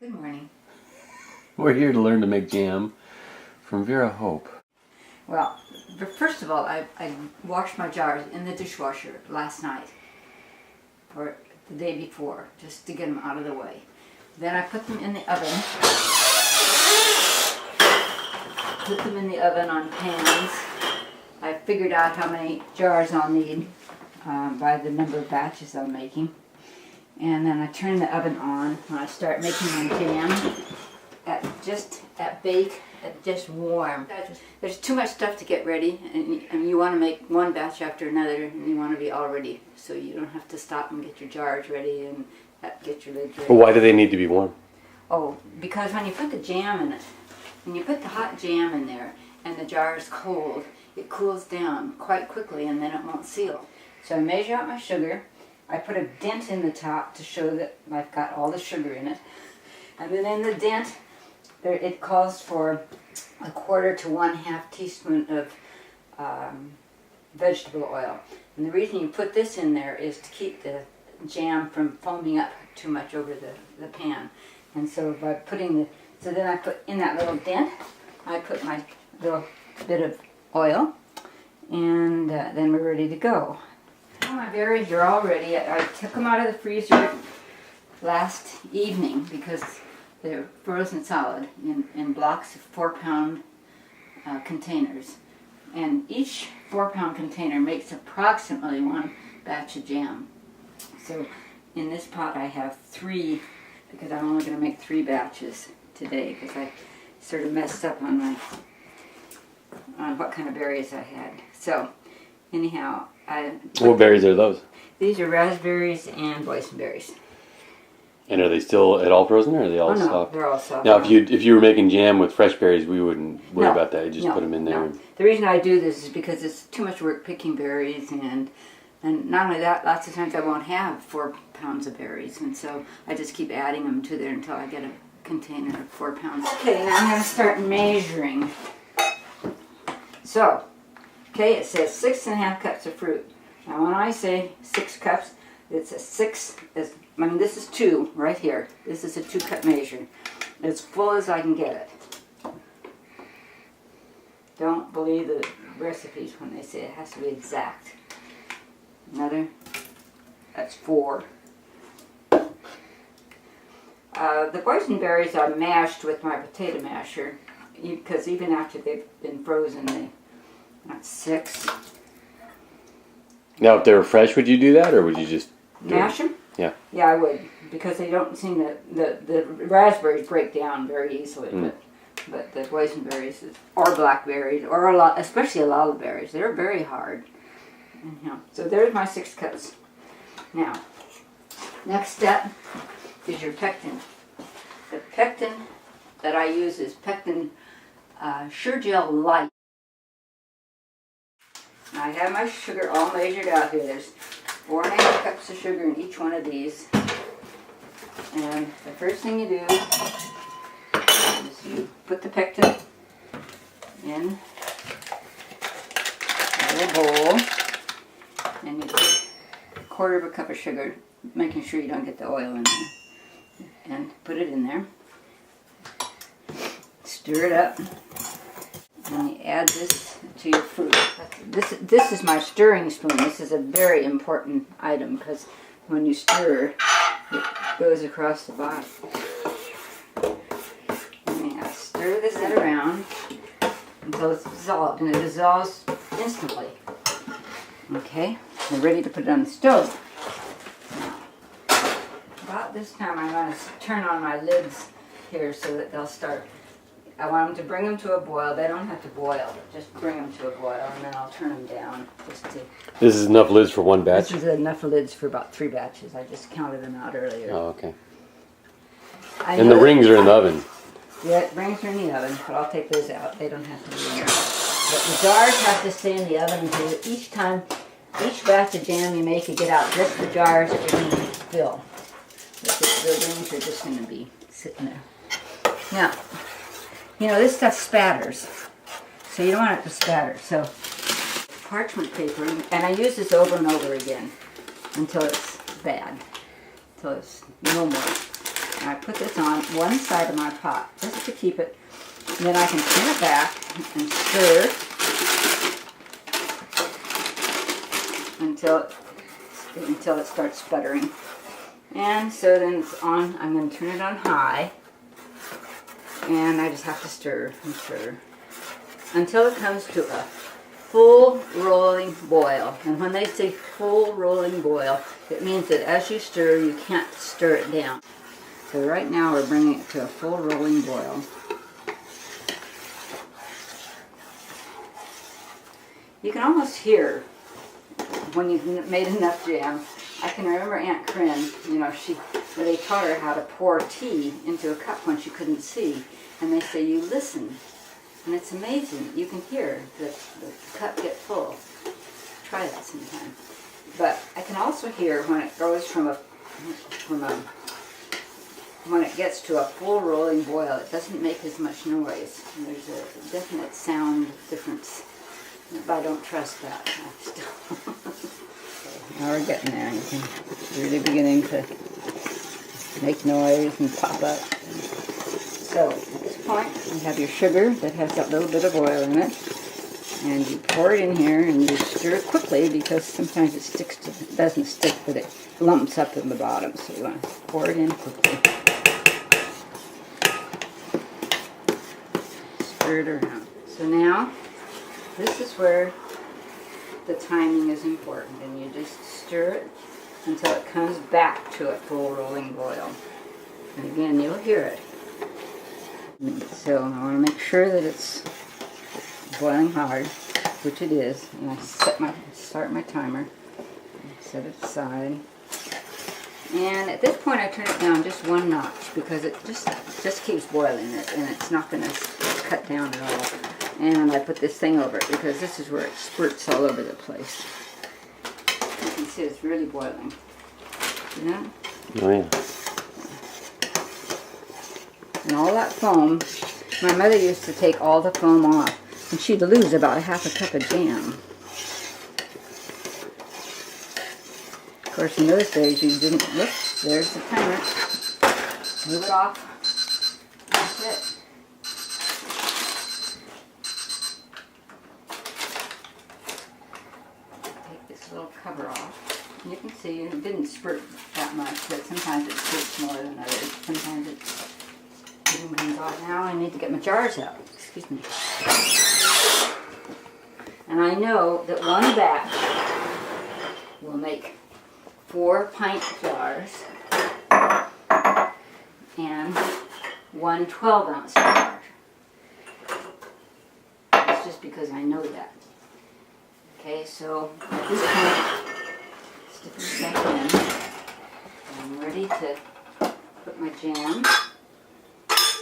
Good morning. We're here to learn to make jam from Vera Hope. Well, first of all, I washed my jars in the dishwasher last night, or the day before, just to get them out of the way. Then I put them in the oven. Put them in the oven on pans. I figured out how many jars I'll need by the number of batches I'm making. And then I turn the oven on when I start making my jam at bake at just warm. There's too much stuff to get ready, and you want to make one batch after another, and you want to be all ready, so you don't have to stop and get your jars ready and get your lids ready. Well, why do they need to be warm? Oh, because when you put the jam in it, when you put the hot jam in there and the jar is cold, it cools down quite quickly and then it won't seal. So I measure out my sugar. I put a dent in the top to show that I've got all the sugar in it. And then in the dent, it calls for 1/4 to 1/2 teaspoon of vegetable oil. And the reason you put this in there is to keep the jam from foaming up too much over the pan. And so by putting so then I put in that little dent, I put my little bit of oil, and then we're ready to go. My berries are all ready. I took them out of the freezer last evening because they're frozen solid in blocks of 4-pound containers. And each 4-pound container makes approximately 1 batch of jam. So in this pot I have 3, because I'm only going to make 3 batches today because I sort of messed up on what kind of berries I had. So anyhow, What berries are those? These are raspberries and boysenberries. And are they still at all frozen, or are they all no, soft? They're all soft. Now, if you were making jam with fresh berries, we wouldn't worry about that. You just put them in there. No. The reason I do this is because it's too much work picking berries, and not only that, lots of times I won't have 4 pounds of berries, and so I just keep adding them to there until I get a container of 4 pounds. Okay, now I'm going to start measuring. So, okay, it says 6½ cups of fruit. Now when I say 6 cups, it's a 6, this is 2 right here. This is a 2-cup measure. As full as I can get it. Don't believe the recipes when they say it has to be exact. Another, that's 4. The boysenberries are mashed with my potato masher, because even after they've been frozen, that's 6. Now, if they were fresh, would you do that, or would you just mash them? Yeah. Yeah, I would, because they don't seem the raspberries break down very easily, but the boysenberries or blackberries or especially a lot of berries, they're very hard. Anyhow, so there's my 6 cups. Now, next step is your pectin. The pectin that I use is pectin Sure Gel Light. I have my sugar all measured out here. There's 4½ cups of sugar in each one of these. And the first thing you do is you put the pectin in a little bowl, and you put 1/4 cup of sugar, making sure you don't get the oil in there, and put it in there. Stir it up. And you add this to your fruit. This is my stirring spoon. This is a very important item because when you stir, it goes across the bottom. And stir this around until it's dissolved, and it dissolves instantly. Okay, we're ready to put it on the stove. Now, about this time I'm going to turn on my lids here so that they'll start. I want them to bring them to a boil. They don't have to boil, just bring them to a boil, and then I'll turn them down. This is enough lids for 1 batch? This is enough lids for about 3 batches. I just counted them out earlier. Oh, okay. And the rings are in the oven? Yeah, rings are in the oven, but I'll take those out. They don't have to be in there. But the jars have to stay in the oven until each batch of jam you make, you get out just the jars that you're going to fill. The rings are just going to be sitting there. Now, this stuff spatters, so you don't want it to spatter. So parchment paper, and I use this over and over again until it's bad, until it's no more. I put this on one side of my pot just to keep it. And then I can turn it back and stir until it starts sputtering. And so then it's on. I'm going to turn it on high, and I just have to stir and stir until it comes to a full rolling boil. And when they say full rolling boil, it means that as you stir, you can't stir it down. So right now we're bringing it to a full rolling boil. You can almost hear when you've made enough jam. I can remember Aunt Corinne, you know, they taught her how to pour tea into a cup when she couldn't see. And they say, you listen. And it's amazing. You can hear the cup get full. Try that sometime. But I can also hear when it goes when it gets to a full rolling boil, it doesn't make as much noise. And there's a definite sound difference. But I don't trust that. Now we're getting there. It's really beginning to make noise and pop up. So at this point, you have your sugar that has that little bit of oil in it, and you pour it in here, and you stir it quickly because sometimes it doesn't stick, but it lumps up in the bottom. So you want to pour it in quickly. Stir it around. So now, this is where the timing is important, and you just stir it until it comes back to a full rolling boil. And again, you'll hear it. So I want to make sure that it's boiling hard, which it is. And I start my timer, set it aside. And at this point, I turn it down just one notch because it just keeps boiling it, and it's not going to cut down at all. And I put this thing over it because this is where it spurts all over the place. You can see it's really boiling. You know? Oh yeah. And all that foam, my mother used to take all the foam off, and she'd lose about a half a cup of jam. Of course, in those days, you didn't, whoops, there's the timer. Move it off. That's it. Take this little cover off. And you can see it didn't spurt that much, but sometimes it spurts more than others. Sometimes it's getting things off. Now I need to get my jars out. Excuse me. And I know that one batch will make 4 pint jars and one 12-ounce jar. It's just because I know that. Okay, so at this point, stick this back in. I'm ready to put my jam.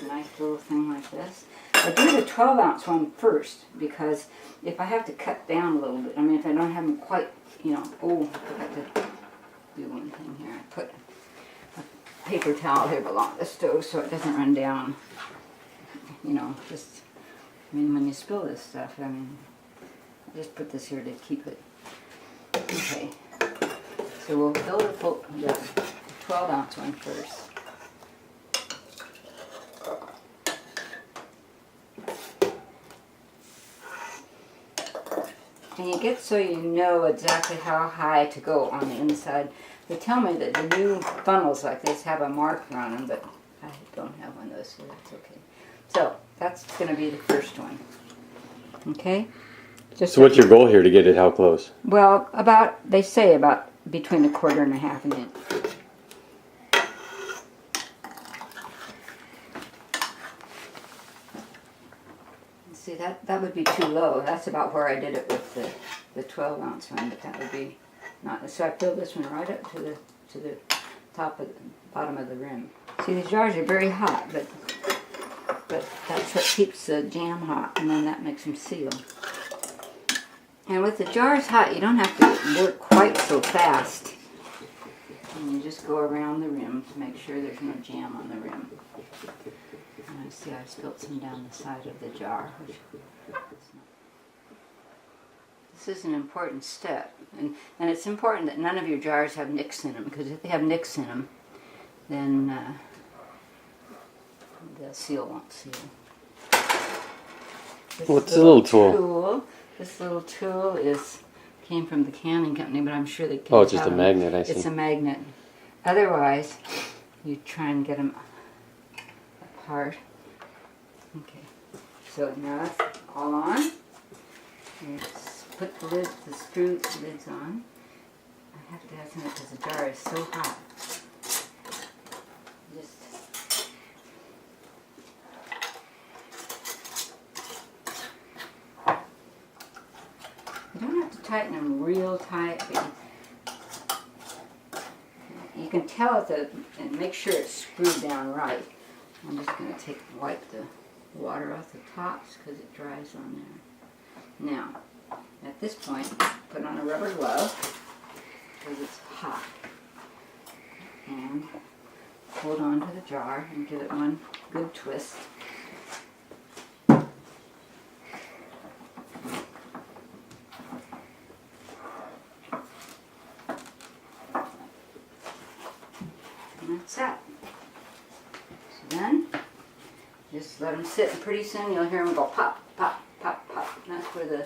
A nice little thing like this. I do the 12-ounce one first because if I have to cut down a little bit, I mean, if I don't have them quite, you know, I forgot to do one thing here. I put a paper towel here along the stove so it doesn't run down. You know, just, I mean, when you spill this stuff, I mean, I just put this here to keep it. Okay, so we'll fill the 12-ounce one first. And you get so you know exactly how high to go on the inside. They tell me that the new funnels like this have a marker on them, but I don't have one of those, so that's okay. So that's going to be the first one. Okay? So what's your goal here to get it how close? Well, they say about between 1/4 and 1/2 inch. See, that would be too low. That's about where I did it with the 12-ounce one, but that would be not. So I filled this one right up to the bottom of the rim. See, the jars are very hot, but that's what keeps the jam hot, and then that makes them seal. And with the jars hot, you don't have to work quite so fast. And you just go around the rim to make sure there's no jam on the rim. And I see I spilled some down the side of the jar. This is an important step. And it's important that none of your jars have nicks in them, because if they have nicks in them, then the seal won't seal. What's the little tool? This little tool came from the canning company, but I'm sure they can. Oh, it's just a magnet, I see. It's a magnet. Otherwise, you try and get them apart. Okay, so now that's all on. Let's put the screw lids on. I have to have some because the jar is so hot. You don't have to tighten them real tight, but you can tell and make sure it's screwed down right. I'm just going to wipe the water off the tops because it dries on there. Now, at this point, put on a rubber glove because it's hot. And hold on to the jar and give it one good twist. And that's that. So then, just let them sit, and pretty soon you'll hear them go pop, pop, pop, pop. And that's where the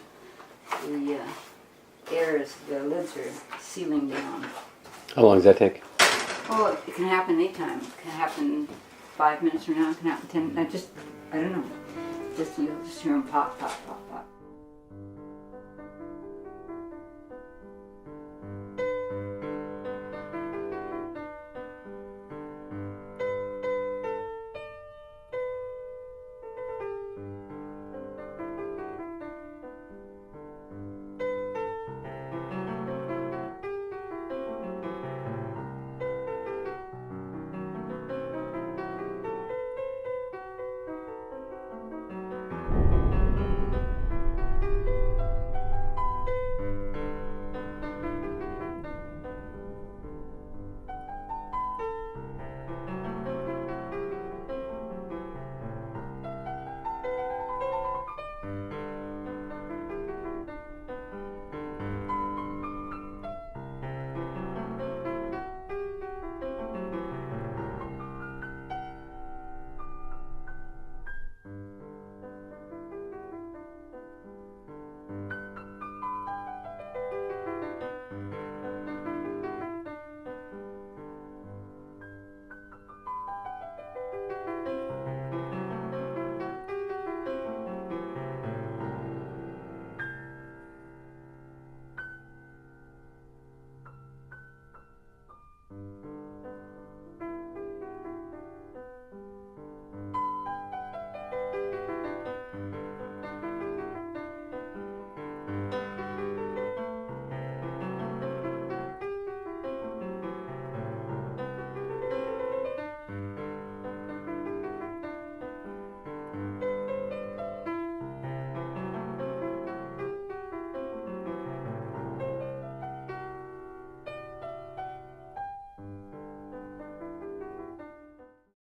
lids are sealing down. How long does that take? Oh, it can happen anytime. It can happen 5 minutes from now. It can happen 10. I don't know. You'll just hear them pop, pop, pop, pop.